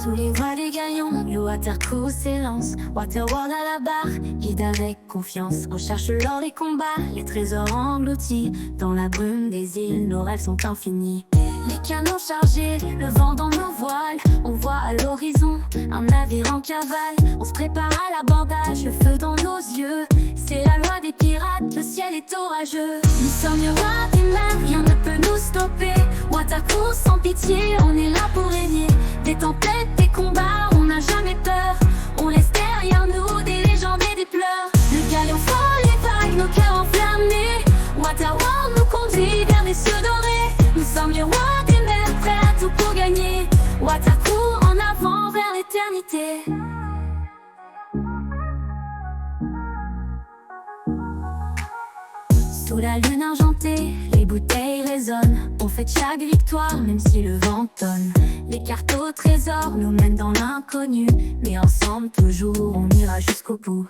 Sous les voies des gaillons, le watercroo s'élance. Waterworld à la barre, guide avec confiance. On cherche l'or des combats, les trésors engloutis. Dans la brume des îles, nos rêves sont infinis. Les canons chargés, le vent dans nos voiles. On voit à l'horizon un navire en cavale. On se prépare à l'abordage, le feu dans nos yeux. C'est la loi des pirates, le ciel est orageux. Nous sommes les rois des mers, rien ne peut nous stopper. Watercroo sans pitié, on est là pour régner. Des tempêtes, des combats, on n'a jamais peur. On laisse derrière nous des légendes et des pleurs. Le galion frôle les vagues, nos cœurs enflammés. Waterworld nous conduit vers les cieux dorés. Nous sommes les rois des mers, prêts à tout pour gagner. Watercroo en avant vers l'éternité. Sous la lune argentée, les bouteilles résonnent. On fête chaque victoire, même si le vent tonne. Les cartes au trésor nous mènent dans l'inconnu. Mais ensemble toujours, on ira jusqu'au bout.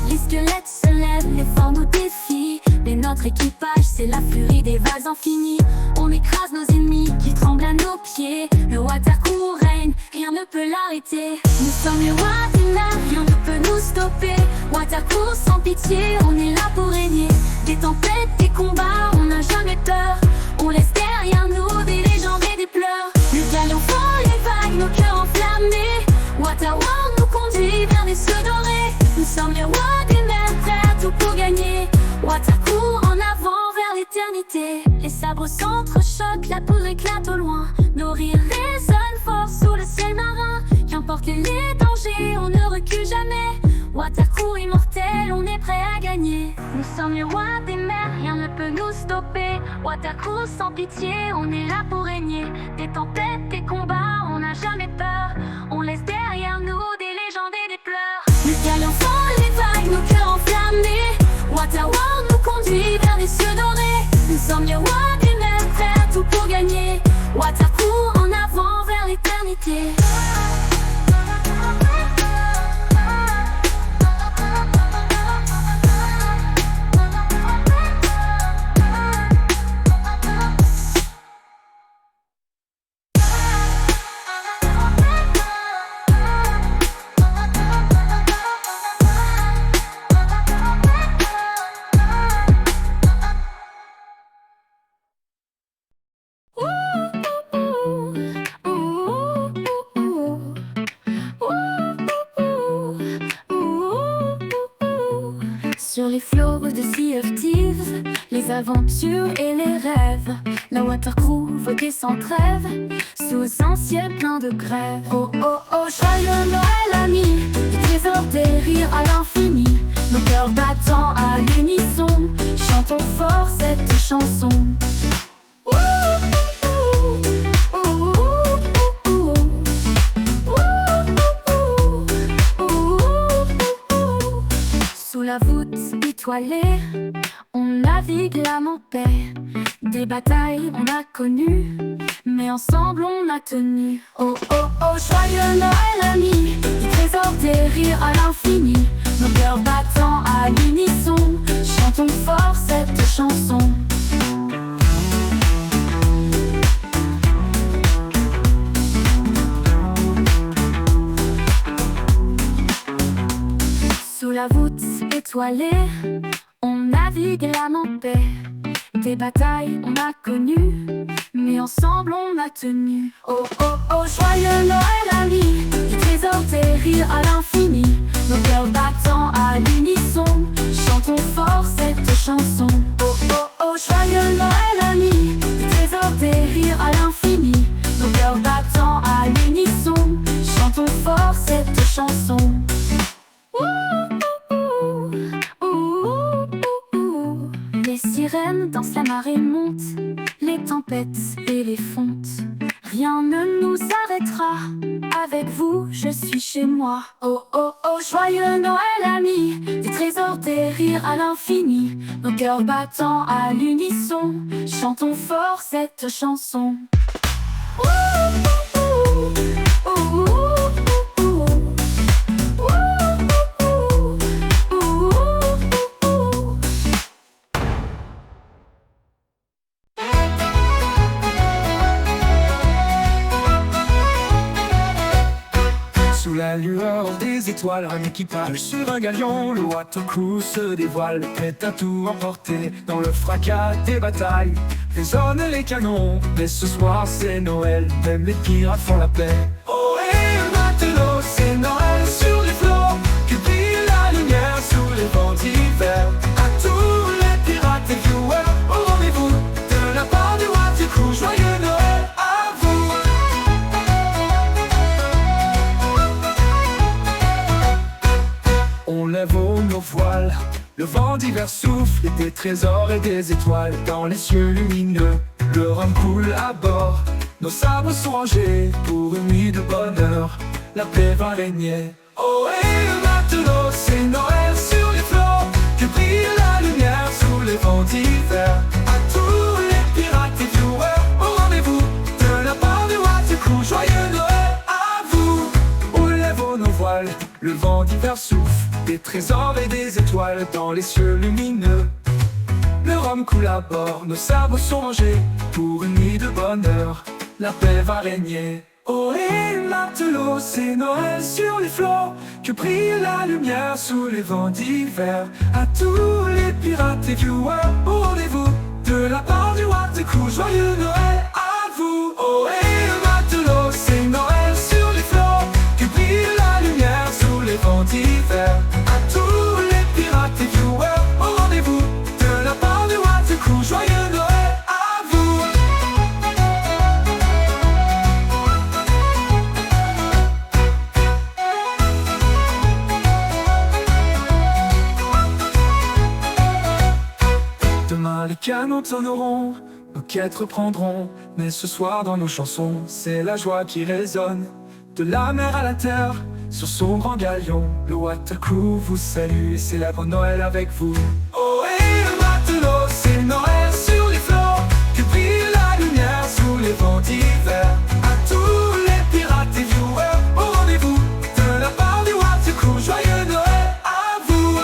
Les squelettes se lèvent, les forts nous défient. Mais notre équipage, c'est la furie des vagues infinies. On écrase nos ennemis qui tremblent à nos pieds. Le Watercroo règne, rien ne peut l'arrêter. Nous sommes les rois des mers, rien ne peut nous stopper. Watercroo sans pitié, on est là pour régner. Des tempêtes, des combats, on n'a jamais peur. On laisse derrière nous des légendes et des pleurs. Le galion frôle les vagues, nos cœurs enflammés. Waterworld nous conduit vers les cieux dorés. Nous sommes les rois des mers, prêts à tout pour gagner. Watercroo en avant vers l'éternité. Les sabres s'entrechoquent, la poudre éclate au loin. Nos rires résonnent fort sous le ciel marin. Qu'importe les dangers, on ne recule jamais. Watercroo immortel, on est prêt à gagner. Nous sommes les rois des mers, rien ne peut nous stopper. Watercroo sans pitié, on est là pour régner. Des tempêtes, des combats, on n'a jamais peur. On laisse derrière nous des légendes et des pleurs. Le galion frôle les vagues, nos cœurs enflammés. Waterworld nous conduit vers les cieux dorés. Nous sommes les rois des mers, prêts à tout pour gagner. Watercroo en avant vers l'éternité. Sur les flots de Sea of Thieves, les aventures et les rêves, la Watercroo voguait sans trêve, sous un ciel plein de grèves. Oh oh oh, joyeux Noël amis, des trésors, des rires à l'infini, nos cœurs battant à l'unisson, chantons fort cette chanson. Sous la voûte étoilée, on navigue l'âme en paix. Des batailles on a connues, mais ensemble on a tenu. Oh oh oh, joyeux Noël amis, des trésors, des rires à l'infini, nos cœurs battant à l'unisson, chantons fort cette chanson. Sous la voûte étoilée, on navigue l'âme en paix. Des batailles on a connues, mais ensemble on a tenu. Oh oh oh, joyeux Noël amis, des trésors, des rires à l'infini, nos cœurs battant à l'unisson, chantons fort cette chanson. Oh oh oh, joyeux Noël amis, des trésors, des rires à l'infini, nos cœurs battant à l'unisson, chantons fort cette chanson. Les sirènes dansent, la marée monte, les tempêtes et les fontes. Rien ne nous arrêtera, avec vous je suis chez moi. Oh oh oh, joyeux Noël amis, des trésors, des rires à l'infini, nos cœurs battant à l'unisson, chantons fort cette chanson. lueur des étoiles, un équipage sur un galion. Le watercrew se dévoile, prêt à tout emporter. Dans le fracas des batailles, résonnent les canons. Mais ce soir c'est Noël, même les pirates font la paix. Oh et matelot, c'est Noël sur les flots, que brille la lumière sous les vents d'hiver. À tous les pirates et viewers, au rendez-vous de la part du watercrew, joyeux Noël à vous. On lève haut nos voiles, le vent d'hiver souffle, et des trésors et des étoiles dans les cieux lumineux. Le rhum coule à bord, nos sabres sont rangés pour une nuit de bonheur. La paix va régner. Oh et matelot, c'est Noël sur les flots, que brille la lumière sous les vents d'hiver. À tous les pirates et viewers, au rendez-vous de la part du watercrew, joyeux Noël à vous. On lève nos voiles, le vent d'hiver souffle, des trésors et des étoiles dans les cieux lumineux. Le rhum coule à bord, nos sabres sont rangés pour une nuit de bonheur. La paix va régner. Oh et matelot, c'est Noël sur les flots, que brille la lumière sous les vents d'hiver. À tous les pirates et viewers, au rendez-vous de la part du watercrew, joyeux Noël à vous. Oh et matelot, c'est Noël sur les flots, que brille la lumière sous les vents d'hiver. À tous les pirates et viewers, au rendez-vous de la part du watercrew, joyeux Noël à vous. Demain les canons tonneront, nos quêtes reprendront. Mais ce soir dans nos chansons, c'est la joie qui résonne. De la mer à la terre, sur son grand galion, le watercrew vous salue et célèbre Noël avec vous. Oh et le matelot, c'est Noël sur les flots, que brille la lumière sous les vents d'hiver. À tous les pirates et viewers, au rendez-vous de la part du watercrew, joyeux Noël à vous.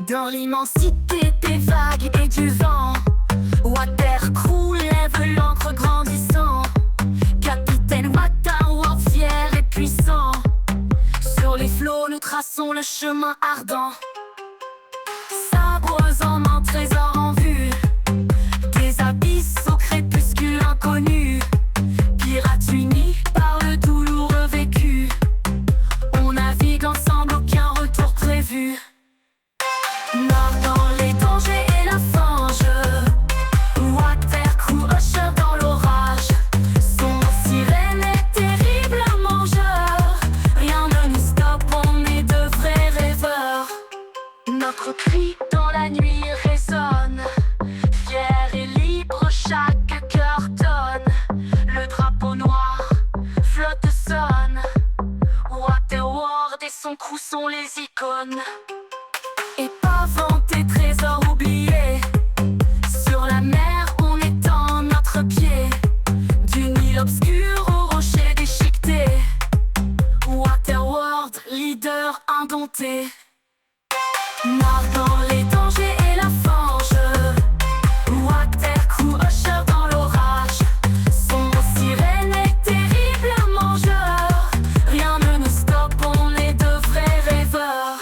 Dans l'immensité des vagues et du vent, watercrew lève l'ancre grandissant. Capitaine Waterworld fier et puissant, sur les flots nous traçons le chemin ardent. Sabres en main, trésors en vue, des abysses au crépuscule inconnu. Pirates unis par le douloureux vécu, on navigue ensemble, aucun retour prévu. Nord dans les dangers et la fange, watercrew usher dans l'orage. Son sirène est terrible mangeur, rien ne nous stoppe, on est de vrais rêveurs. Notre cri dans la nuit résonne, fier et libre chaque cœur tonne. Le drapeau noir flotte sonne, Waterworld et son crew sont les icônes. Épavant tes trésors oubliés, sur la mer on étend notre pied. Du Nil obscur au rocher déchiqueté, Waterworld, leader indompté. Nord dans les dangers et la fange, watercrew usher dans l'orage. Son sirène est terrible mangeur, rien ne nous stoppe, on est de vrais rêveurs.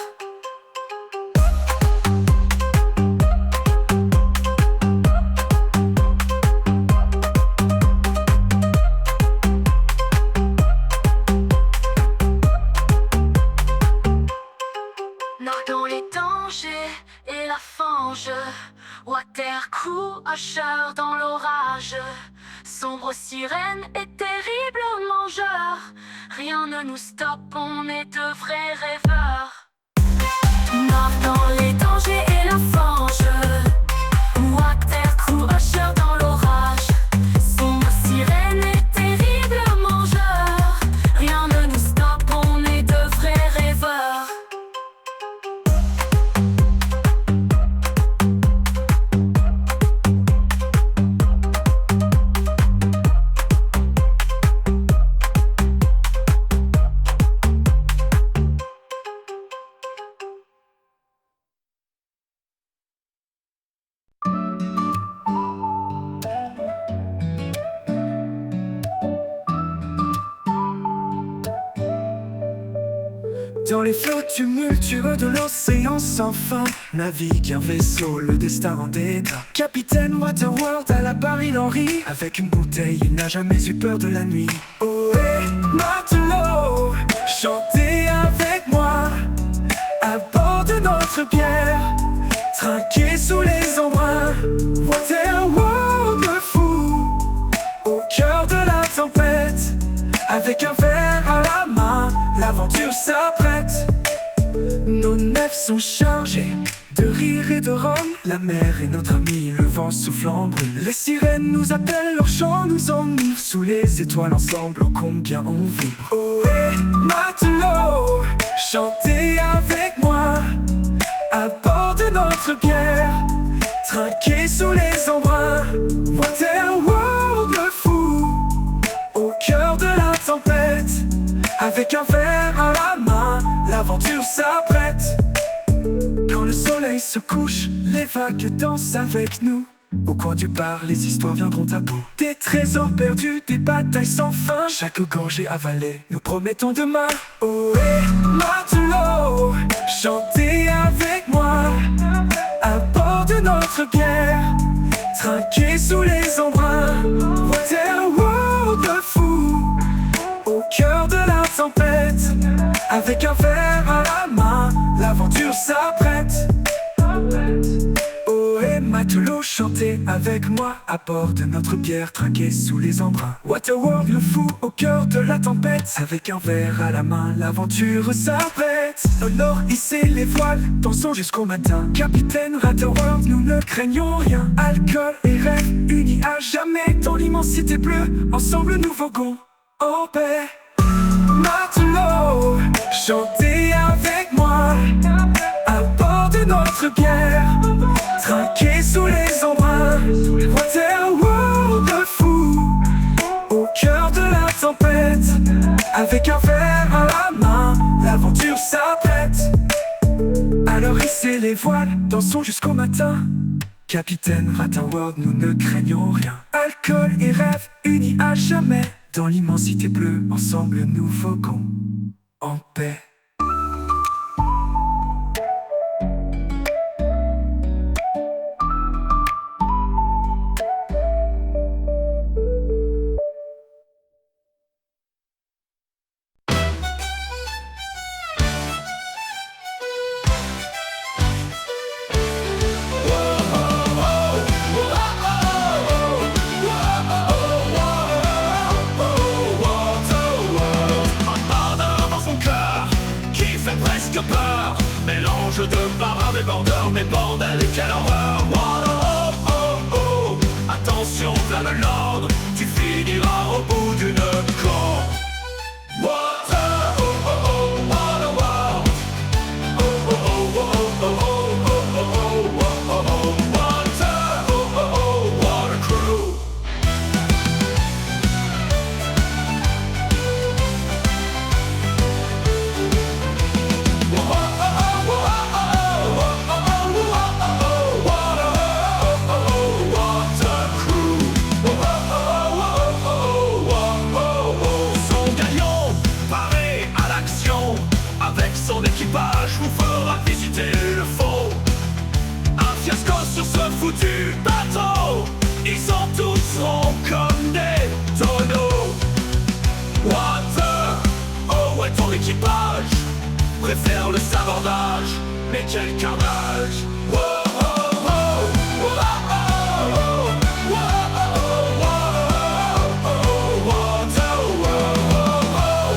Dans les dangers et la fange, watercrew usher dans l'orage. Sombre sirène et terrible mangeur, rien ne nous stoppe, on est de vrais rêveurs. Nord dans les dangers et la fange, watercrew usher dans l'orage. Sombre sirène et terrible mangeur, rien ne nous stoppe, on est de vrais rêveurs. Dans les flots tumultueux de l'océan sans fin, navigue un vaisseau, le destin en dédain. Capitaine Waterworld à la Baril Henry, avec une bouteille, il n'a jamais eu peur de la nuit. Oh et matelot, chantez avec moi, à bord de notre bière, trinquez sous les embruns. Waterworld le fou, au cœur de la tempête, avec un verre à la main, l'aventure s'apprête. Nos nefs sont chargées de rire et de rhum. La mer est notre ami, le vent soufflant brûle. Les sirènes nous appellent, leur chant nous emmène sous les étoiles ensemble, oh combien on vibre. Oh et matelot, chantez avec moi, à bord de notre bière, trinquez sous les embruns. Waterworld le fou, au cœur de la tempête, avec un verre à la main, l'aventure s'apprête. Quand le soleil se couche, les vagues dansent avec nous. Au coin du bar, les histoires viendront à bout. Des trésors perdus, des batailles sans fin. Chaque gorgée avalée, nous promettons demain. Oh et matelot, chantez avec moi, à bord de notre bière, trinquez sous les embruns. Waterworld le fou, au cœur de la tempête, avec un verre à la main, l'aventure s'apprête. Oh et matelot, chantez avec moi, à bord de notre bière, trinquez sous les embruns. Waterworld le fou, au cœur de la tempête, avec un verre à la main, l'aventure s'apprête. Au nord, hissez les voiles, dansons jusqu'au matin. Capitaine Waterworld, nous ne craignons rien. Alcool et rêve, unis à jamais dans l'immensité bleue. Ensemble nous voguons en paix. Matelot, chantez avec moi, à bord de notre bière, trinquez sous les embruns. Waterworld le fou, au cœur de la tempête, avec un verre à la main, l'aventure s'apprête. Alors hissez les voiles, dansons jusqu'au matin. Capitaine Waterworld, nous ne craignons rien. Alcool et rêve, unis à jamais dans l'immensité bleue, ensemble nous voguons en paix. Peur, mélange de marins débordeurs, mais bordel, quelle horreur. Oh, oh, oh, oh, attention, là le Lord, tu finiras au bout d'une corde. Water, oh, oh, oh, water world. Oh, oh, oh, oh, oh, oh, oh, oh, oh, oh, oh, oh. Water, oh, oh, oh, water crew. Vous fera visiter le faux. Un fiasco sur ce foutu bateau. Ils en tous seront comme des tonneaux. Water, oh ouais, ton équipage préfère le sabordage, mais quel carnage. Oh, oh, oh, oh, oh, oh, oh, oh, oh, oh, oh, water, oh, oh, oh, oh,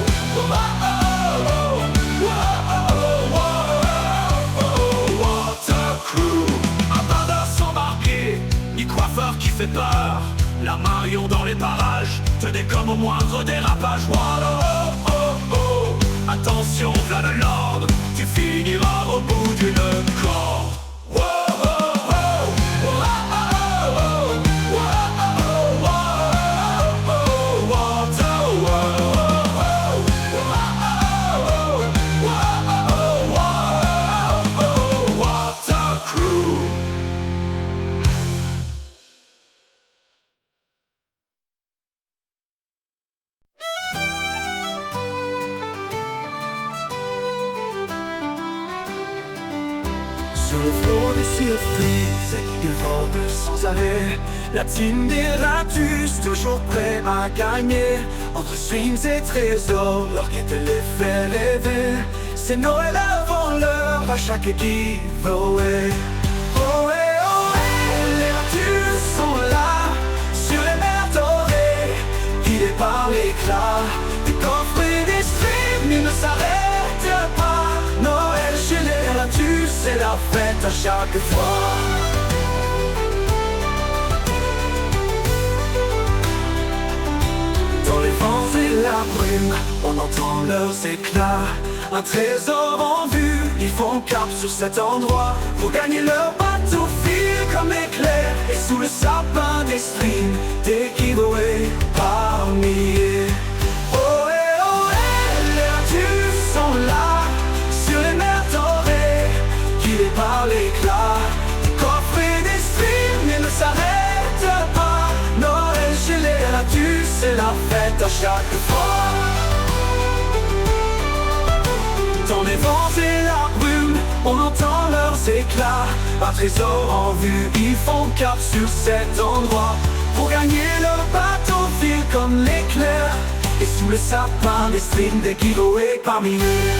coiffeur qui fait peur, la Marion dans les parages, te décomme au moindre dérapage. Oh, oh, oh, oh, attention, v'là le Lord, tu finiras au bout d'une corde. Oh, oh, oh, oh, oh, oh, oh, oh, oh, oh, water, oh, oh, oh, water crew. sur le flot des surprises. Ils volent sans arrêt. La team des Ratus, toujours prêt à gagner. Entre swings et trésors, leur quête les fait rêver. C'est Noël avant l'heure à chaque giveaway. Ohé, ohé, les Ratus sont là, sur les mers dorées, guidés par l'éclat des coffres et des streams. Ils ne s'arrêtent pas. Noël chez les Ratus, c'est la fête à chaque fois. Dans les vents et la brume, on entend leurs éclats. Un trésor en vue, ils font cap sur cet endroit pour gagner leur bateau fil comme éclair. Et sous le sapin des streams, des giveaways par milliers. Ohé, ohé, les Ratus sont là, sur les mers dorées, guidés par l'éclat des coffres et des streams. Ils ne s'arrêtent pas. Noël chez les Ratus, c'est la fête à chaque fois. Dans les vents et la brume, on entend leurs éclats. Un trésor en vue, ils font cap sur cet endroit pour gagner leur bateau fil comme l'éclair. Et sous le sapin des streams, des giveaways parmi eux.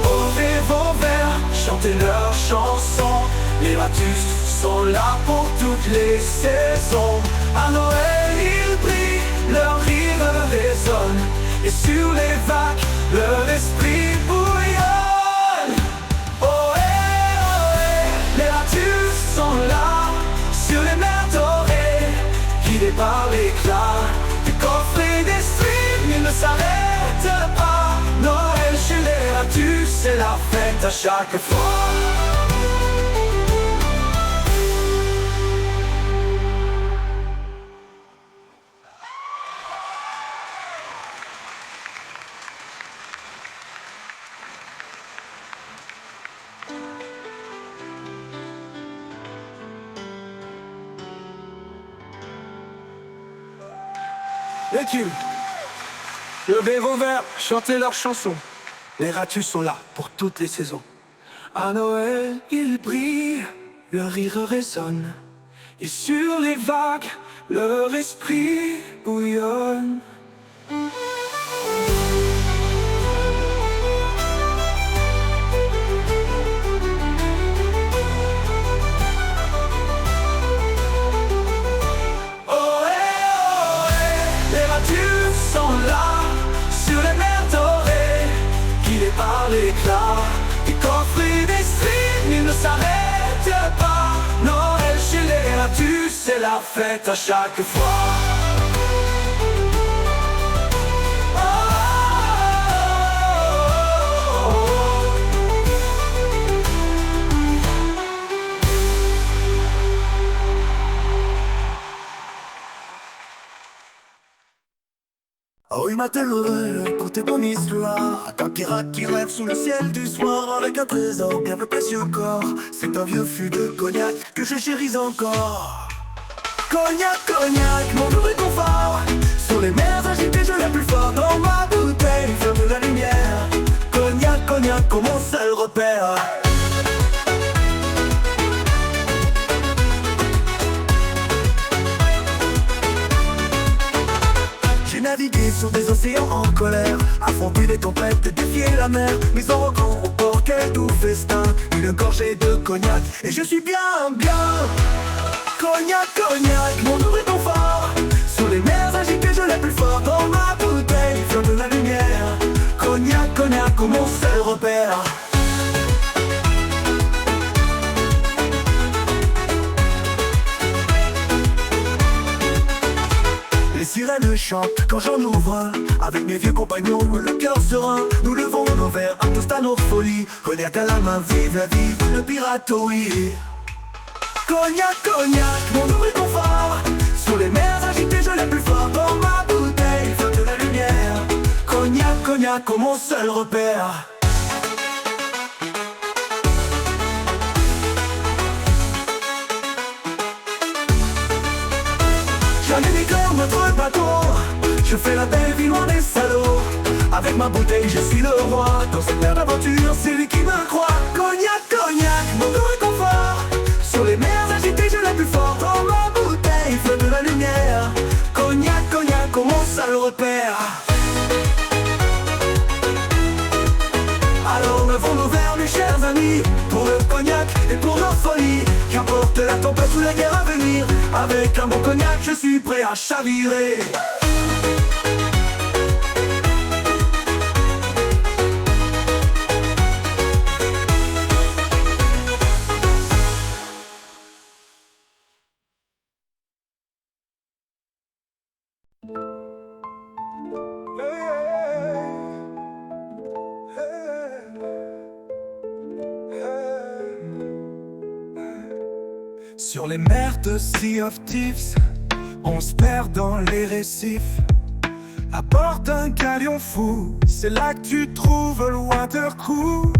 Ouvrez vos verres, chantez leurs chansons. Les Ratus sont là pour toutes les saisons. À Noël ils brillent, leur rire résonne. Et sur les vagues, leur esprit bouillonne. Ohé, ohé, les Ratus sont là, sur les mers dorées, guidés par l'éclat des coffres et des streams. Ils ne s'arrêtent pas. Noël chez les Ratus, c'est la fête à chaque fois. Les cubes, levez vos verres, chantez leurs chansons. Les Ratus sont là pour toutes les saisons. À Noël, ils brillent, leur rire résonne. Et sur les vagues, leur esprit bouillonne. Par l'éclat des coffres et des streams, ils ne s'arrêtent pas. Noël chez les Ratus, c'est la fête à chaque fois. Oh oui, matin heureux, écoutez ton histoire. Un pirate qui rêve sous le ciel du soir avec un trésor bien peu précieux corps. C'est un vieux fût de cognac que je chéris encore. Cognac, cognac, mon nouveau confort. Sur les mers agitées, je l'ai plus fort. Dans ma bouteille, ferme la lumière. Cognac, cognac, comme mon seul repère. J'ai navigué sur des océans en colère, affronté des tempêtes et défié la mer. Mis en recours au port, quel doux festin. Une gorgée de cognac, et je suis bien, bien. Cognac, cognac, mon nouveau confort. Sur les mers agitées, je l'ai plus fort. Dans ma bouteille, fleur de la lumière. Cognac, cognac, comme mon seul repère. Les sirènes chantent quand j'en ouvre un. Avec mes vieux compagnons, le cœur serein. Nous levons nos verres, un toast à nos folies. Cognac à la main, vive la vie, le pirate, oui. Cognac, cognac, mon nouveau confort. Sur les mers agitées, je l'ai plus fort. Dans ma bouteille, fleur de la lumière. Cognac, cognac, comme mon seul repère. J'allais des cœurs, notre bateau. Je fais la belle vie loin des salons. Avec ma bouteille je suis le roi. Dans cette mer d'aventure c'est lui qui me croit. Cognac, cognac, mon goût est confort. Sur les mers agitées je l'ai plus fort. Dans ma bouteille, feu de la lumière. Cognac, cognac, comment ça le repère? Alors levons-nous vers mes chers amis, pour le cognac et pour nos folies. Qu'importe la tempête ou la guerre à venir, avec un bon cognac je suis prêt à chavirer. Sur les mers de Sea of Thieves, on se perd dans les récifs. À bord d'un galion fou, c'est là que tu trouves le Watercrew.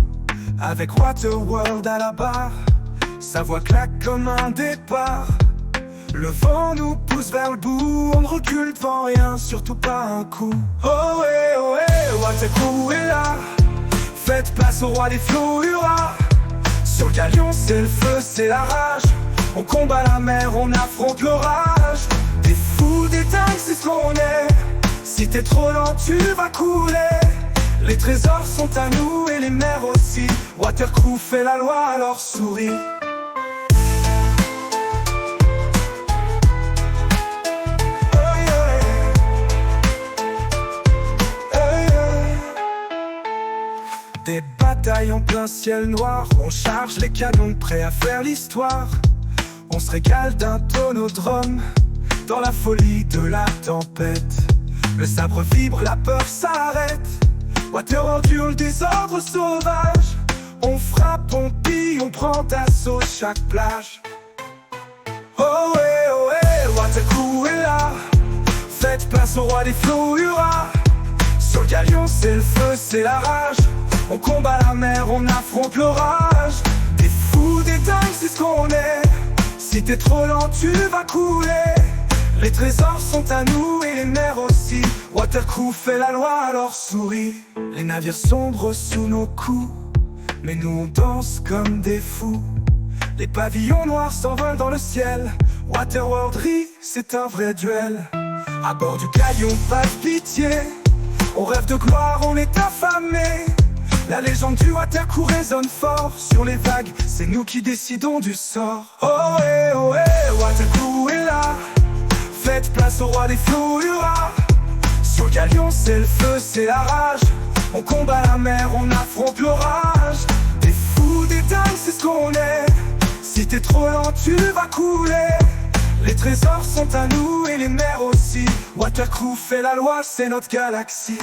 Avec Waterworld à la barre, sa voix claque comme un départ. Le vent nous pousse vers le bout, on ne recule devant rien, surtout pas un coup. Oh ouais, Watercrew est là, faites place au roi des flots, hurrah. Sur le galion c'est le feu, c'est la rage. On combat la mer, on affronte l'orage. Des fous, des dingues, c'est ce qu'on est. Si t'es trop lent, tu vas couler. Les trésors sont à nous et les mers aussi. Watercrew fait la loi, alors souris. Des batailles en plein ciel noir, on charge les canons prêts à faire l'histoire. On se régale d'un tonodrome dans la folie de la tempête. Le sabre vibre, la peur s'arrête. Waterworld hurle des ordres sauvages. On frappe, on pille, on prend d'assaut chaque plage. Oh ouais, Watercrew est là. Faites place au roi des flots, hurrah. Sur le galion c'est le feu, c'est la rage. On combat la mer, on affronte l'orage. Des fous, des dingues, c'est ce qu'on est. Si t'es trop lent, tu vas couler. Les trésors sont à nous et les mers aussi. Watercrew fait la loi, alors souris. Les navires sombrent sous nos coups, mais nous on danse comme des fous. Les pavillons noirs s'envolent dans le ciel. Waterworld rit, c'est un vrai duel. À bord du galion, pas de pitié. On rêve de gloire, on est affamés. La légende du Watercrew résonne fort. Sur les vagues, c'est nous qui décidons du sort. Oh ouais, Watercrew est là. Faites place au roi des flots, hurrah. Sur le galion, c'est le feu, c'est la rage. On combat la mer, on affronte l'orage. Des fous, des dingues, c'est ce qu'on est. Si t'es trop lent, tu vas couler. Les trésors sont à nous et les mers aussi. Watercrew fait la loi, c'est notre galaxie.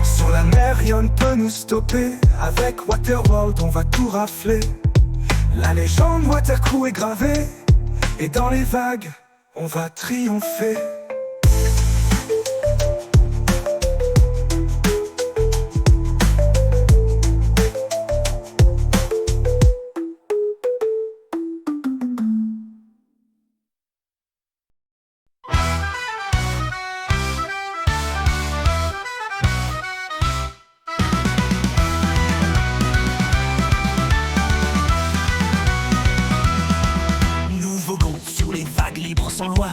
Sur la mer, rien ne peut nous stopper. Avec Waterworld, on va tout rafler. La légende Watercrew est gravée. Et dans les vagues, on va triompher. Sans loi,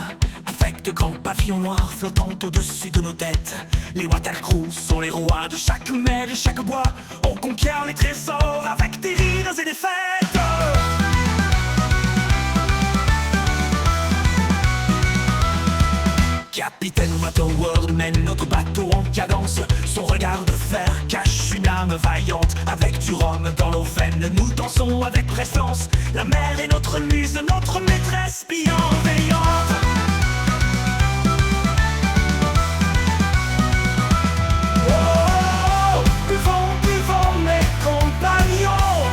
avec de grands pavillons noirs flottant au-dessus de nos têtes. Les Watercrew sont les rois de chaque mer et chaque bois. On conquiert les trésors avec des rires et des fêtes. Capitaine Waterworld mène notre bateau en cadence. Son regard de fer cache une âme vaillante. Avec du rhum dans nos veines, nous dansons avec prestance. La mer est notre muse, notre maîtresse bienveillante. Oh, buvons, buvons mes compagnons.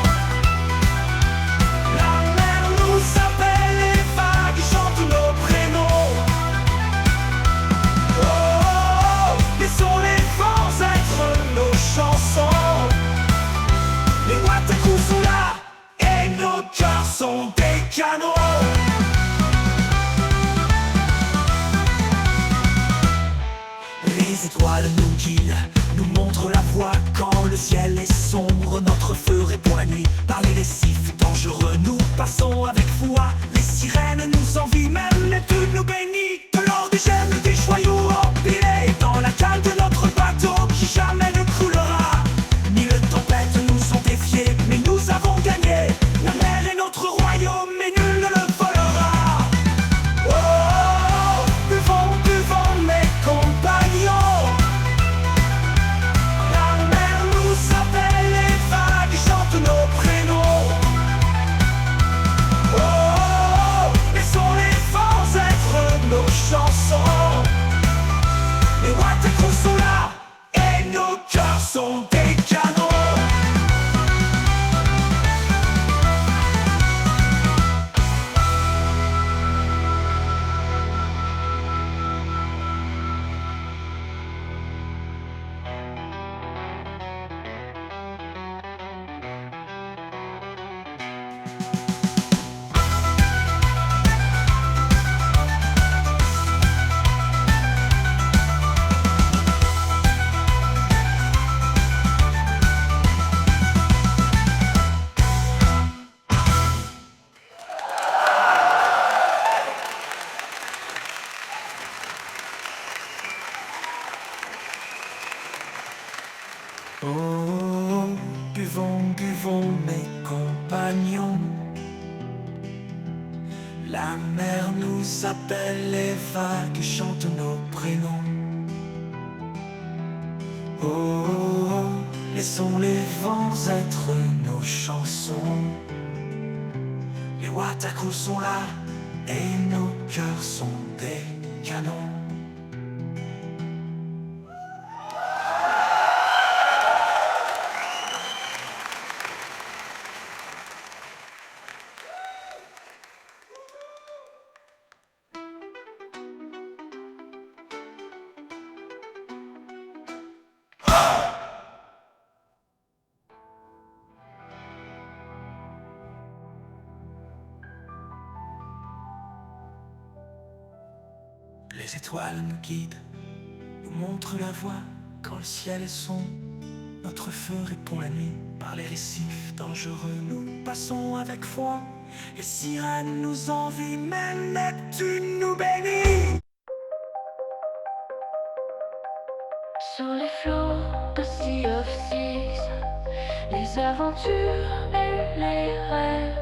La mer nous appelle, les vagues chantent nos prénoms. Laissons les vents être nos chansons. Les Watercrew sont là et nos cœurs sont des canons. ciel est sombre, notre feu répond la nuit. Par les récifs dangereux, nous passons avec foi. Les sirènes nous envient, même Neptune nous bénit. De l'or, des gemmes, des joyaux empilés dans la cale de notre bateau qui jamais ne coulera. Mille tempêtes nous ont défiés, mais nous avons gagné. La mer est notre royaume, mais nul ne le volera. Oh, oh, oh, buvons, buvons, mes compagnons. La mer nous appelle, les vagues chantent nos prénoms. Oh, oh, oh, laissons les vents être nos chansons. Les Watakus sont là, et nos cœurs sont des canons. Oh, oh, buvons, buvons, mes compagnons. La mer nous appelle, les vagues chantent nos prénoms. Oh, oh, oh, laissons les vents être nos chansons. Les Watakus sont là, et nos cœurs sont des canons. Les étoiles nous guident, nous montrent la voie quand le ciel est sombre. Notre feu répond la nuit par les récifs dangereux. Nous passons avec foi, les sirènes nous envient, même Neptune nous bénit. Sur les flots de Sea of Seas, les aventures et les rêves,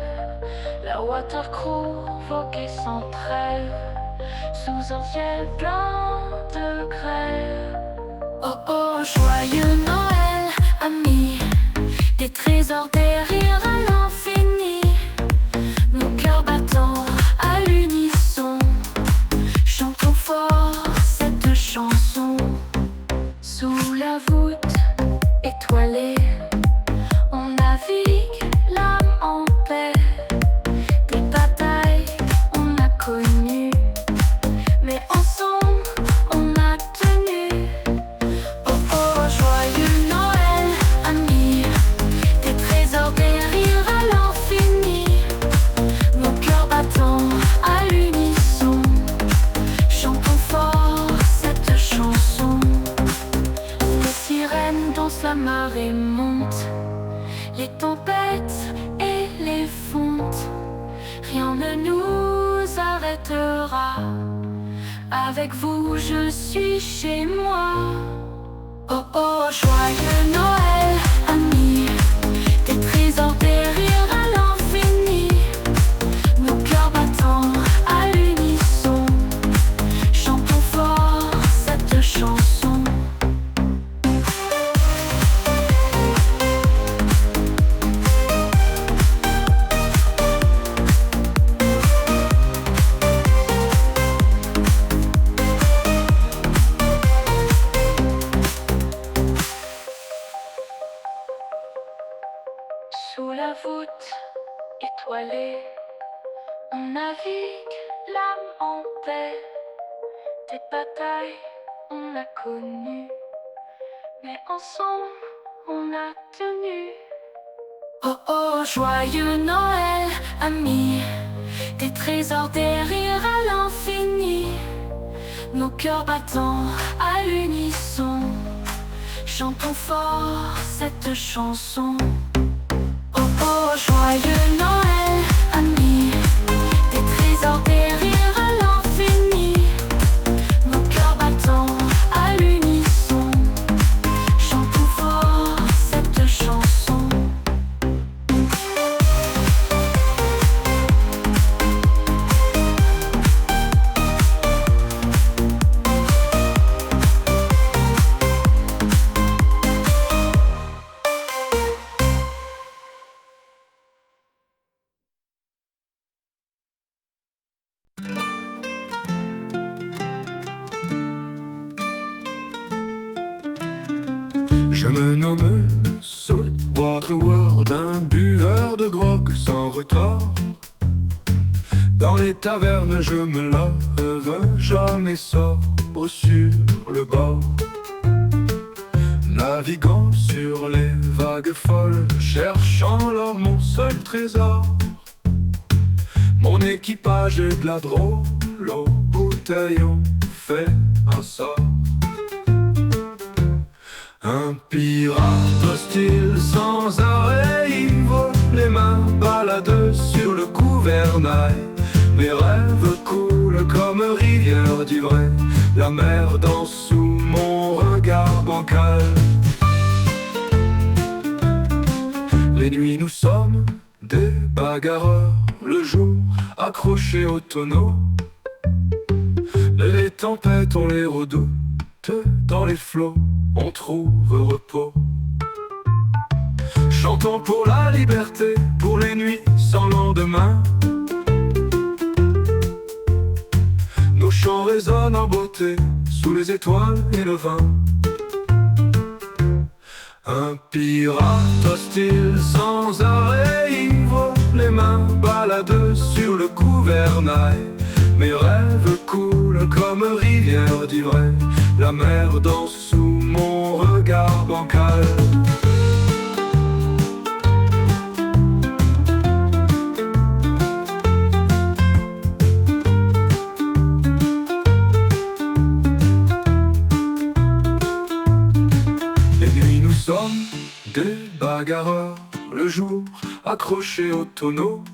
la Watercrew voguait sans trêve, sous un ciel plein de grève. Oh oh, joyeux Noël, amis, des trésors, des rires à l'infini, nos cœurs battant à l'unisson, chantons fort cette chanson. Sous la voûte étoilée, on navigue l'âme en paix. Des batailles on a connues, mais ensemble on a tenu. Oh oh, joyeux Noël, amis, des trésors, des rires à l'infini, nos cœurs battant à l'unisson, chantons fort cette chanson. Les sirènes dansent, la marée monte, les tempêtes et les fontes, rien ne nous arrêtera. Avec vous je suis chez moi. Oh oh, joyeux Noël, amis, des trésors, des rires à l'infini, nos cœurs battant à l'unisson, chantons fort cette chanson. Sous la voûte étoilée, on navigue l'âme en paix. Des batailles on a connues, mais ensemble on a tenu. Oh oh, joyeux Noël, amis, des trésors, des rires à l'infini, nos cœurs battant à l'unisson, Chantons fort cette chanson. Oh oh, joyeux Noël, amis. Des trésors, des rires à l'infini. Nos cœurs battant à l'unisson. Chantons fort cette chanson. Je me nomme Salt Waterworld, un buveur de grog sans retard. Dans les tavernes je me lave, jamais sobre sur le bord. Naviguant sur les vagues folles, cherchant l'or, mon seul trésor. Mon équipage est de la drôle, aux bouteilles ont fait un sort. Un pirate hostile sans arrêt, il vole les mains, balade sur le gouvernail. Mes rêves coulent comme rivière d'ivresse, la mer danse sous mon regard bancal. Les nuits nous sommes des bagarreurs, le jour accrochés au tonneau. Les tempêtes on les redoute, dans les flots on trouve repos. Chantons pour la liberté, pour les nuits sans lendemain. Nos chants résonnent en beauté, sous les étoiles et le vin. Un pirate hostile sans arrêt, il vole les mains, balade sur le gouvernail. Mes rêves coulent comme rivière d'ivresse, la mer danse sous mon regard bancal. Les nuits nous sommes des bagarreurs, le jour accrochés au tonneau.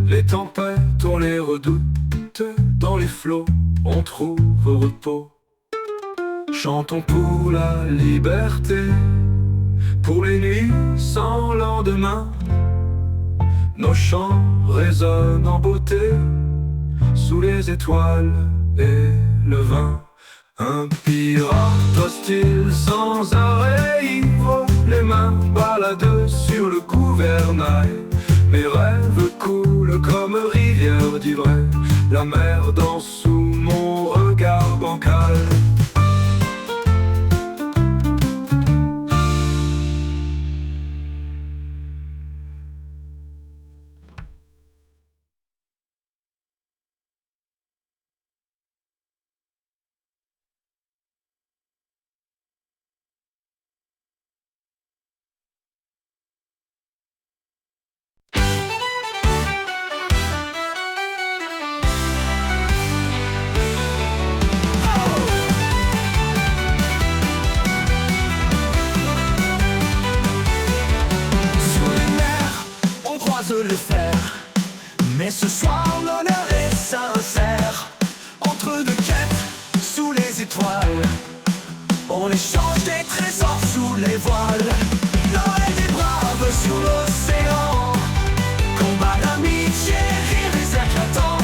Les tempêtes on les redoute, dans les flots on trouve repos. Chantons pour la liberté, pour les nuits sans lendemain. Nos chants résonnent en beauté, sous les étoiles et le vin. Un pirate hostile sans arrêt, il vole les mains, balade sur le gouvernail. Mes rêves coulent comme rivière d'ivresse, la mer danse sous mon regard bancal. Le faire, mais ce soir l'honneur est sincère. Entre deux quêtes, sous les étoiles, on échange des trésors sous les voiles. Noël des braves sur l'océan, combat d'amitié, rires éclatants,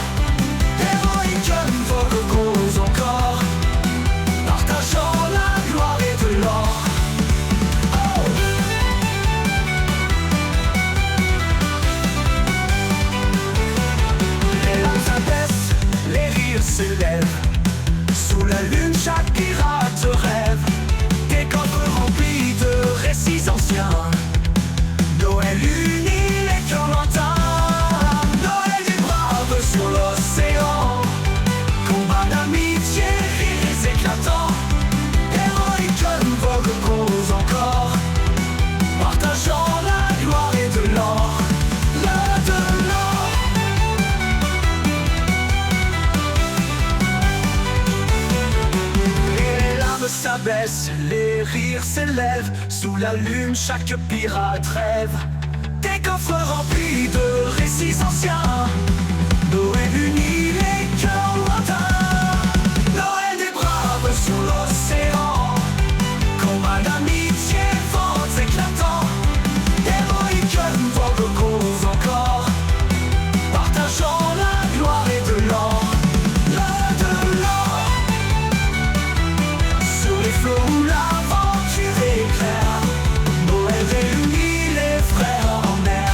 héroïque une vogue cause encore, partageant la gloire et de l'or. S'élève sous la lune, chaque pirate rêve des coffres remplis de rires s'élèvent. Sous la lune, chaque pirate rêve. Des coffres remplis de récits anciens. Noël unit les cœurs lointains. Noël des braves sur l'océan. Combat d'amitié, vents éclatants. Héroïque, vogue cause encore. Partageant la gloire et de l'or. De l'or. Sur les flots où l'aventure éclaire. Noël réunit les frères en mer.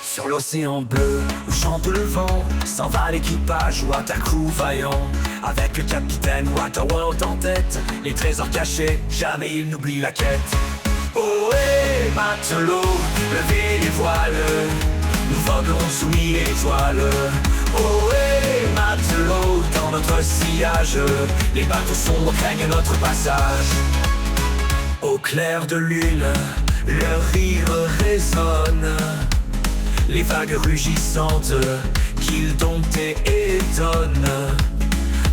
Sur l'océan bleu, où chante le vent, s'en va l'équipage Wataku vaillant. Avec le capitaine Waterworld en tête, les trésors cachés, jamais il n'oublie la quête. Ohé, matelots, levez les voiles, nous voguerons sous 1000 étoiles. Ohé, matelots, dans notre sillage, les bateaux sombres craignent notre passage. Au clair de lune, leur rire résonne. Les vagues rugissantes qu'ils domptent et étonnent.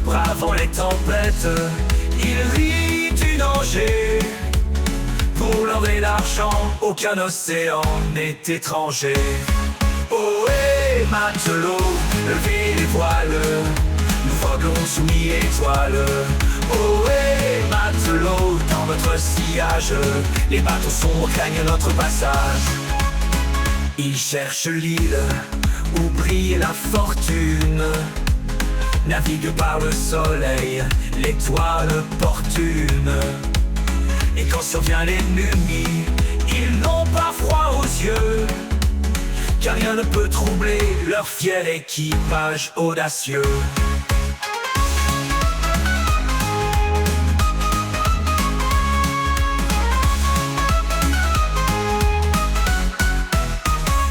Bravant les tempêtes, ils rient du danger. Pour l'or et l'argent, aucun océan n'est étranger. Ohé, matelots, levez les voiles, nous voguerons sous 1000 étoiles. Ohé, matelots, dans votre sillage, les bateaux sombres craignent notre passage. Ils cherchent l'île où brille la fortune, naviguent par le soleil, l'étoile portune. Et quand survient l'ennemi, ils n'ont pas froid aux yeux, car rien ne peut troubler leur fier équipage audacieux.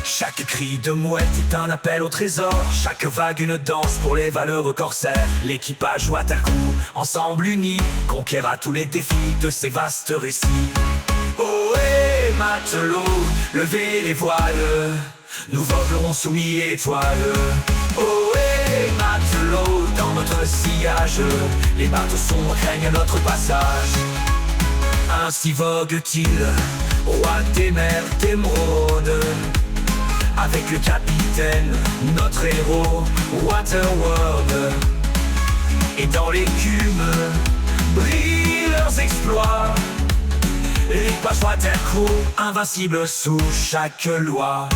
Chaque cri de mouette est un appel au trésor. Chaque vague une danse pour les valeureux corsaires. L'équipage Wataku, ensemble unis, conquérera tous les défis de ces vastes récits. Ohé, matelots, levez les voiles, nous voguerons sous 1000 étoiles. Ohé, matelots, dans notre sillage, les bateaux sombres craignent notre passage. Ainsi vogue-t-il, roi des mers d'émeraude, avec le capitaine, notre héros, Waterworld. Et dans l'écume, brillent leurs exploits. L'équipage Wataku, invincible sous chaque loi.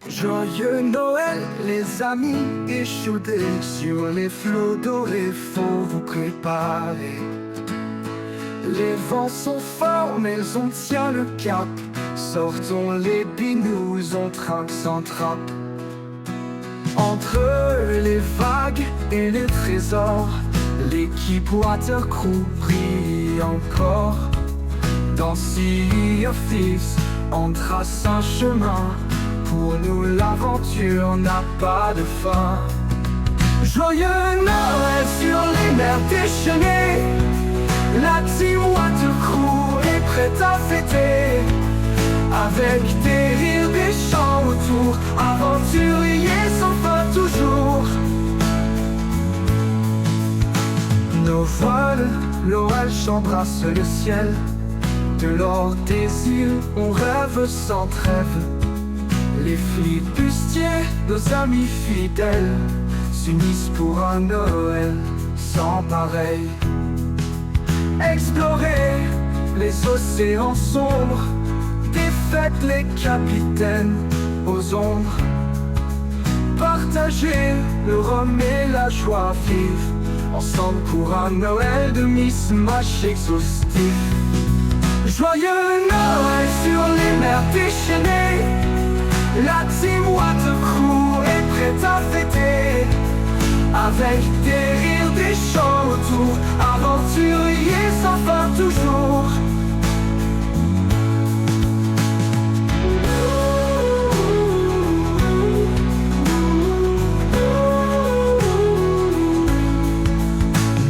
Joyeux Noël, les amis, échaudés sur les flots dorés, faut vous préparer. Les vents sont forts, mais on tient le cap. Sortons les binous, on trinque sans trappe. Entre les vagues et les trésors, l'équipe Watercrew brille encore. Dans Sea of Thieves, on trace un chemin. Pour nous l'aventure n'a pas de fin. Joyeux Noël sur les mers déchaînées, la team Watercrew est prête à fêter. Avec des rires, des chants autour, aventuriers sans fin toujours. Nos voiles, l'orage embrasse le ciel. De l'or des îles, on rêve sans trêve. Les flibustiers, nos amis fidèles, s'unissent pour un Noël sans pareil. Explorer les océans sombres, défaite les capitaines aux ombres. Partager le rhum et la joie vive, ensemble pour un Noël de Missmash exhaustif. Joyeux Noël sur les mers déchaînées, la team Watercrew est prête à fêter. Avec des rires, des chants autour, aventuriers sans fin toujours.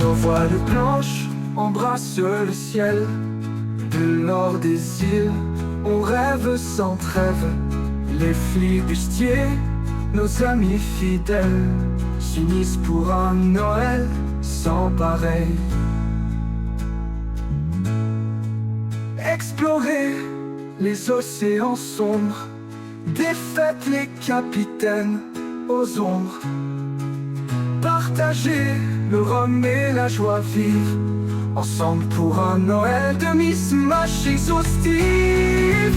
Nos voiles blanches embrassent le ciel. De l'or des îles, on rêve sans trêve. Les flibustiers, nos amis fidèles, s'unissent pour un Noël sans pareil. Explorer les océans sombres, défaite les capitaines aux ombres. Partager le rhum et la joie vive, ensemble pour un Noël de Missmash exhaustif.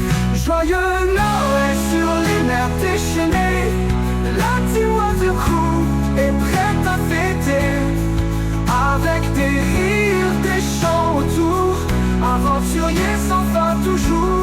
Joyeux Noël sur les mers déchaînées, la team Watercrew est prête à fêter. Avec des rires, des chants autour, aventuriers sans fin toujours.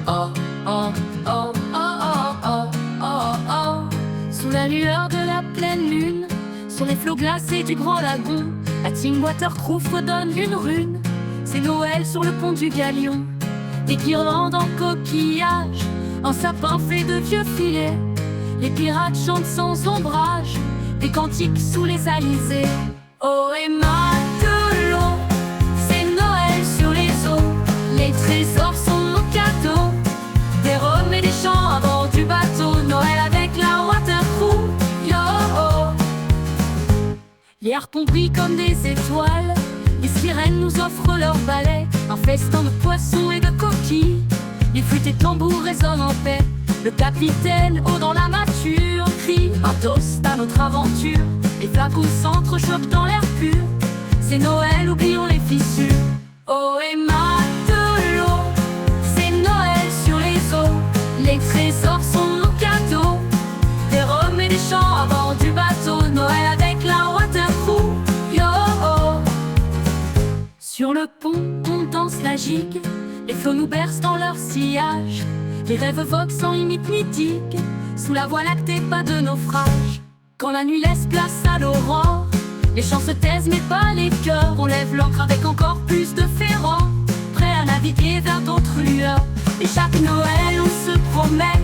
Oh, oh, oh, oh, oh, oh, oh, oh. Sous la lueur de la pleine lune, sur les flots glacés du grand lagon, la team Watercrew fredonne une rune. C'est Noël sur le pont du Galion. Des guirlandes en coquillage, un sapin fait de vieux filets. Les pirates chantent sans ombrage, des cantiques sous les alizés. Oh et matelot, c'est Noël sur les eaux. Les trésors sont nos cadeaux, des rhums et des chants à bord du bateau. Noël avec la Watercrew, yo oh. Les harpons brillent comme des étoiles, les sirènes nous offrent leurs balais. Un festin de poissons et de coquilles, les flûtes et tambours résonnent en paix. Le capitaine, haut dans la mâture, crie un toast à notre aventure. Les flacons s'entrechoquent dans l'air pur, c'est Noël, oublions les fissures. Oh et matelot, c'est Noël sur les eaux. Les trésors sont nos cadeaux, des rhums et des chants à bord du bateau. Noël avec la Watercrew, yo oh. Sur le pont, on danse la gigue, les flots nous bercent dans leur sillage. Les rêves voguent sans limite mythique, sous la voie lactée, pas de naufrage. Quand la nuit laisse place à l'aurore, les chants se taisent mais pas les cœurs. On lève l'ancre avec encore plus de fervent, prêt à naviguer vers d'autres lueurs. Et chaque Noël on se promet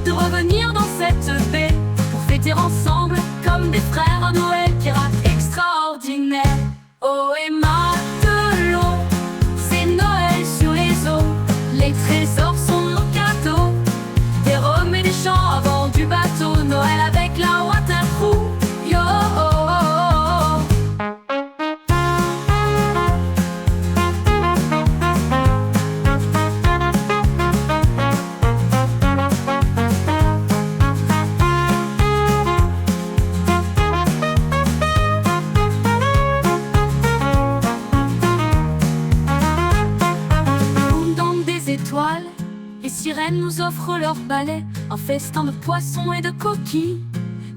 de revenir dans cette baie, pour fêter ensemble comme des frères un Noël pirate extraordinaire. Oh et matelot, c'est Noël sur les eaux. Les trésors sont nos cadeaux, des rhums et des chants à bord du bateau. Noël avec la Watercrew, yo oh, oh, oh. Les sirènes nous offrent leurs balais, un festin de poissons et de coquilles.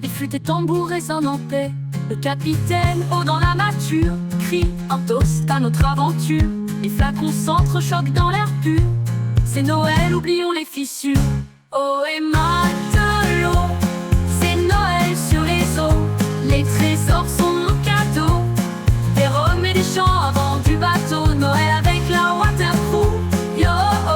Les flûtes et tambours résonnent en paix. Le capitaine, haut dans la mâture, crie un toast à notre aventure. Les flacons s'entrechoquent dans l'air pur, c'est Noël, oublions les fissures. Oh et matelot, c'est Noël sur les eaux. Les trésors sont nos cadeaux, des rhums et des chants à bord du bateau. Noël avec la Watercrew, yo oh.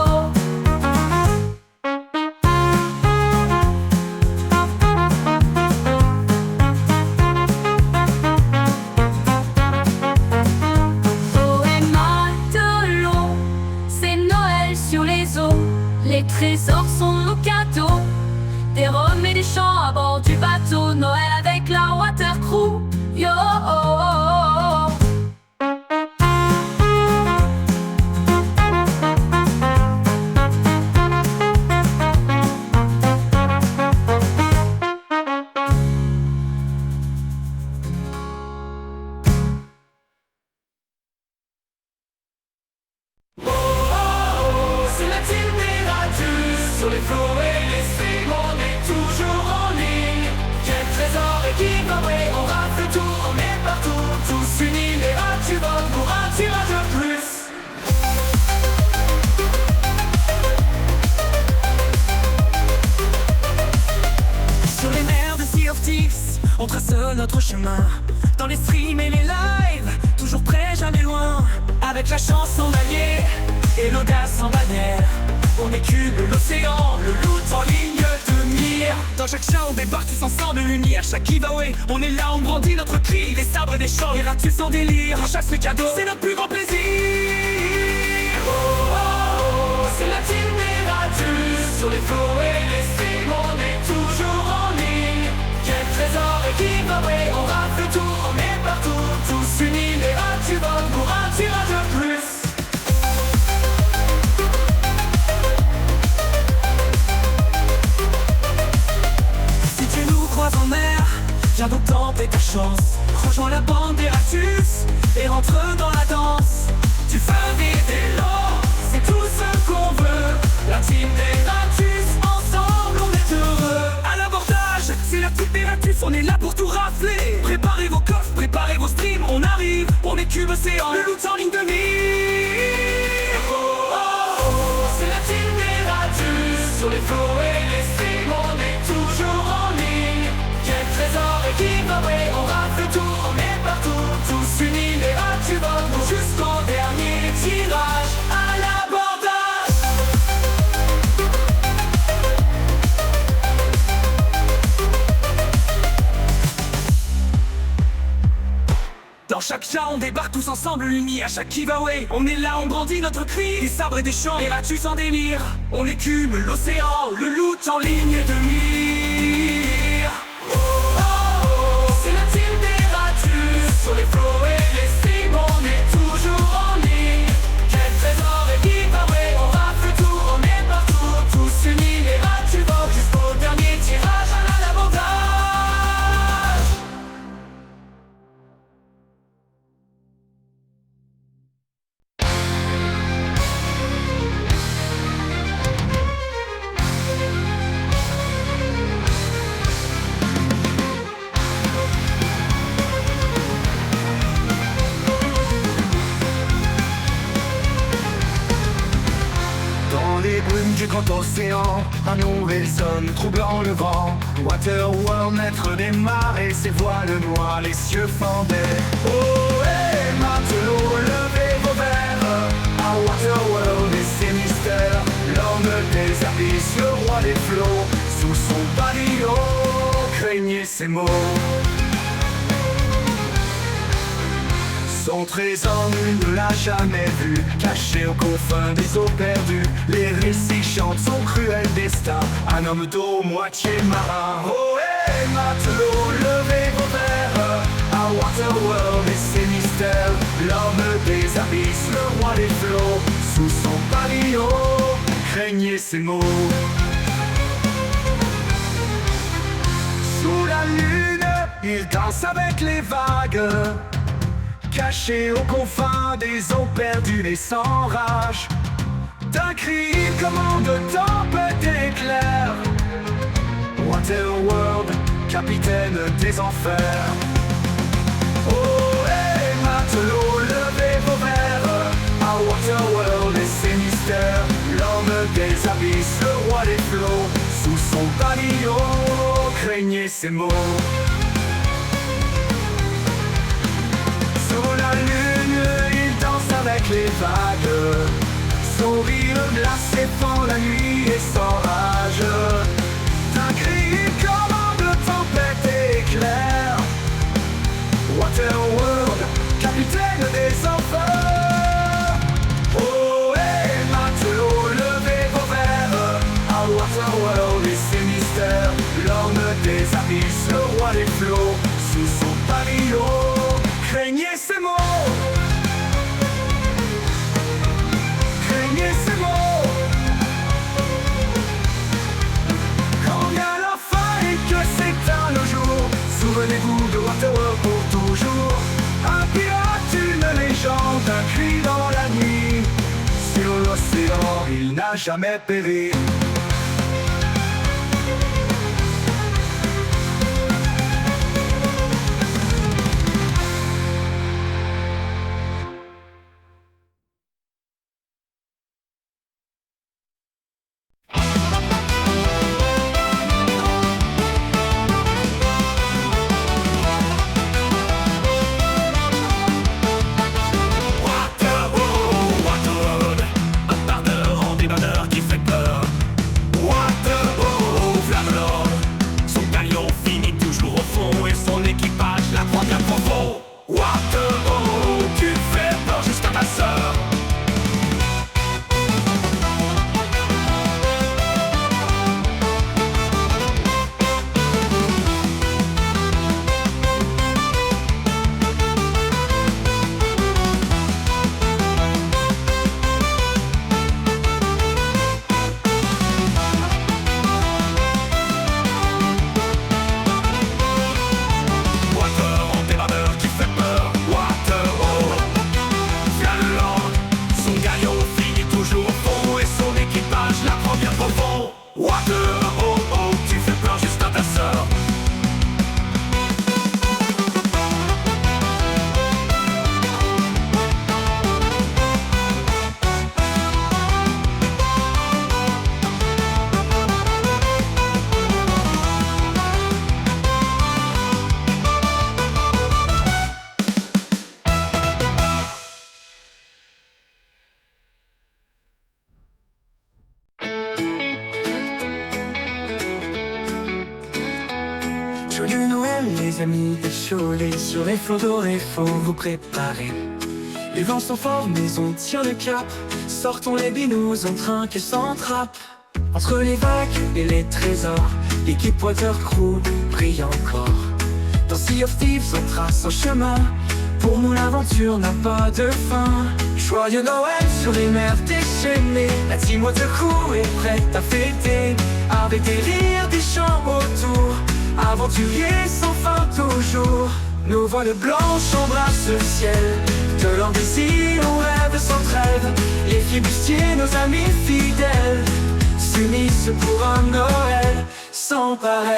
Les trésors sont nos cadeaux, des rhums et des chants à bord du bateau. Noël avec la Watercrew. On trace notre chemin dans les streams et les lives, toujours près, jamais loin. Avec la chance en allié et l'audace en bannière, on écume l'océan, le loot en ligne de mire. Dans chaque chat on débarque tous ensemble unis. À chaque giveaway, on est là, on brandit notre cri. Les sabres des champs, les ratus sans délire. À chaque cadeau, c'est notre plus grand plaisir. Oh, oh, oh, c'est la team des ratus. Sur les flots et les streams, on est toujours en ligne. Quel trésor et giveaway, on rafle tout, on est partout. Tous unis, les ratus votent pour un tirage de plus. En mer, viens donc tenter ta chance. Rejoins la bande des ratus et rentre dans la danse. Tu fais vite et l'or, c'est tout ce qu'on veut. La team des ratus, ensemble on est heureux. À l'abordage, c'est la team des ratus, on est là pour tout rafler. Préparez vos coffres, préparez vos streams, on arrive, on écume l'océan, le loot en ligne de mire. Oh, oh, oh, c'est la team des ratus. Sur les flots et les streams, on est toujours en ligne. Quel trésor et giveaway, on rafle tout, on est partout. Tous unis, les ratus votent jusqu'au dernier tirage à l'abordage. Dans chaque chat, on débarque tous ensemble unis. À chaque giveaway, on est là, on brandit notre cri. Des sabres et des champs, les ratus en délire. On écume l'océan, le loot en ligne de mire. Sur les flots et les streams, on est toujours en ligne. Quel trésor et giveaway, on rafle tout, on est partout. Tous unis, les ratus votent jusqu'au dernier tirage à l'abordage. Du grand océan, un nouvel zone troublant le vent. Waterworld, maître des marées, ses voiles noires, les cieux fendaient. Oh, et matelots, levez vos verres à Waterworld et ses mystères. L'homme des abysses, le roi des flots, sous son pavillon, craignez ses mots. Son trésor nul ne l'a jamais vu, caché aux confins des eaux perdues. Les récits chantent son cruel destin, un homme d'eau moitié marin. Oh, hey, matelots, levez vos verres à Waterworld et ses mystères. L'homme des abysses, le roi des flots, sous son pavillon, craignez ses mots. Sous la lune, il danse avec les vagues, caché aux confins des eaux perdues et sans rage. D'un cri, il commande tempête d'éclairs. Waterworld, capitaine des enfers. Oh, hey, matelots, levez vos verres à Waterworld et ses mystères. L'homme des abysses, le roi des flots, sous son pavillon, craignez ses mots. Sous la lune, il danse avec les vagues. Son rire glacé fend la nuit et sans rage. D'un cri, il commande tempête et éclair. Waterworld, capitaine des enfers. Oh, hey, matelots, levez vos verres à Waterworld et ses mystères. L'homme des abysses, le roi des flots, sous son pavillon, craignez ces mots. Craignez ces mots. Quand vient la fin et que s'éteint le jour, souvenez-vous de Waterworld pour toujours. Un pirate, une légende, un cri dans la nuit. Sur l'océan, il n'a jamais péri. joli. Sur les flots dorés, faut vous préparer. Les vents sont forts, mais on tient le cap. Sortons les binous, on trinque et s'entrappe. Entre les vagues et les trésors, l'équipe Watercrew brille encore. Dans Sea of Thieves, on trace un chemin. Pour nous l'aventure n'a pas de fin. Joyeux Noël sur les mers déchaînées. La team Watercrew est prête à fêter. Avec des rires, des chants autour. Aventuriers sans fin toujours. Nos voiles blanches embrassent le ciel. De l'an des îles, on rêve sans trêve. Les flibustiers, nos amis fidèles, s'unissent pour un Noël sans pareil.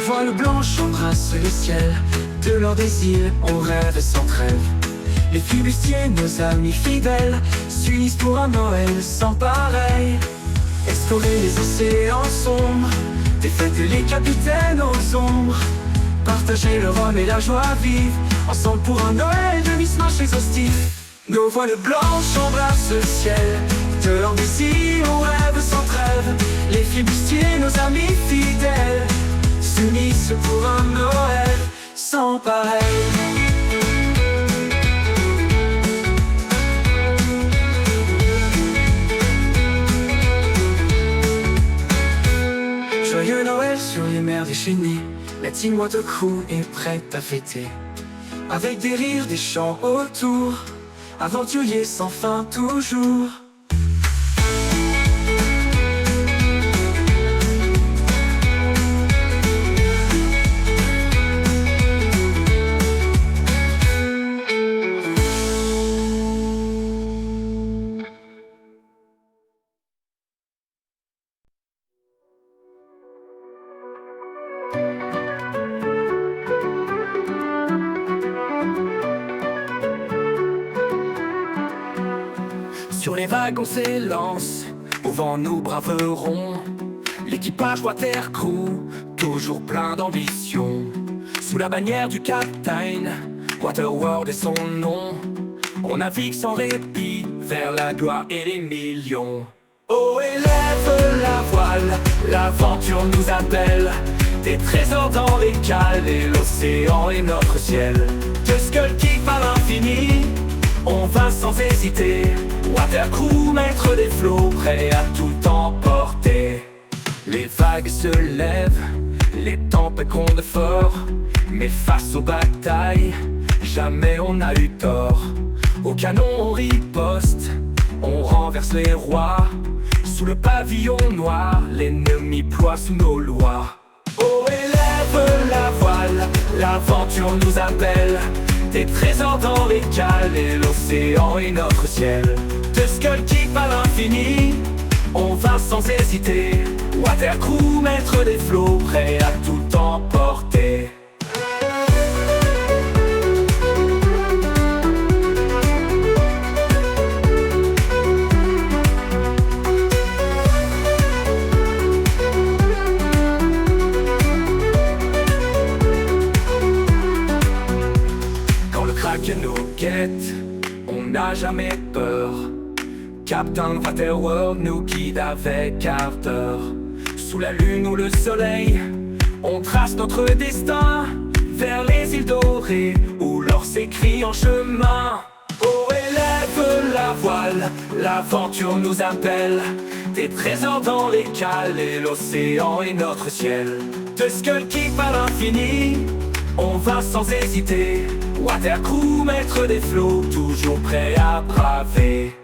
Voile blanche embrasse le ciel. De l'or des îles, on rêve sans trêve. Les flibustiers, nos amis fidèles, s'unissent pour un Noël sans pareil. Explorer les océans sombres, défêter les capitaines aux ombres. Partager le rhum et la joie vive, ensemble pour un Noël de mismatch exhaustif. Nos voiles blanches embrassent le ciel. De l'or des îles, on rêve sans trêve. Les flibustiers, nos amis fidèles, s'unissent pour un Noël sans pareil. Joyeux Noël sur les mers déchaînées. La team Watercrew est prête à fêter. Avec des rires, des chants autour. Aventuriers sans fin toujours. Sur les vagues on s'élance, au vent nous braverons. L'équipage Watercrew, toujours plein d'ambition. Sous la bannière du Captain, Waterworld est son nom. On navigue sans répit, vers la gloire et les millions. Oh, élève la voile, l'aventure nous appelle. Des trésors dans les cales et l'océan est notre ciel. De Skull Keep à l'infini, on va sans hésiter. Watercrew, maître des flots, prêt à tout emporter. Les vagues se lèvent, les tempêtes grondent fort. Mais face aux batailles, jamais on n'a eu tort. Au canon on riposte, on renverse les rois. Sous le pavillon noir, l'ennemi ploie sous nos lois. Oh, élève la voile, l'aventure nous appelle. Des trésors dans les cales et l'océan est notre ciel. De Skull Keep à l'infini, on va sans hésiter. Watercrew, maître des flots, prêt à tout emporter. Nous guette, on n'a jamais peur. Captain Waterworld nous guide avec ardeur. Sous la lune ou le soleil, on trace notre destin vers les îles dorées où l'or s'écrit en chemin. Oh, élève la voile, l'aventure nous appelle. Des trésors dans les cales et l'océan est notre ciel. De Skull Keep à l'infini, on va sans hésiter. Watercrew, maître des flots, toujours prêt à braver.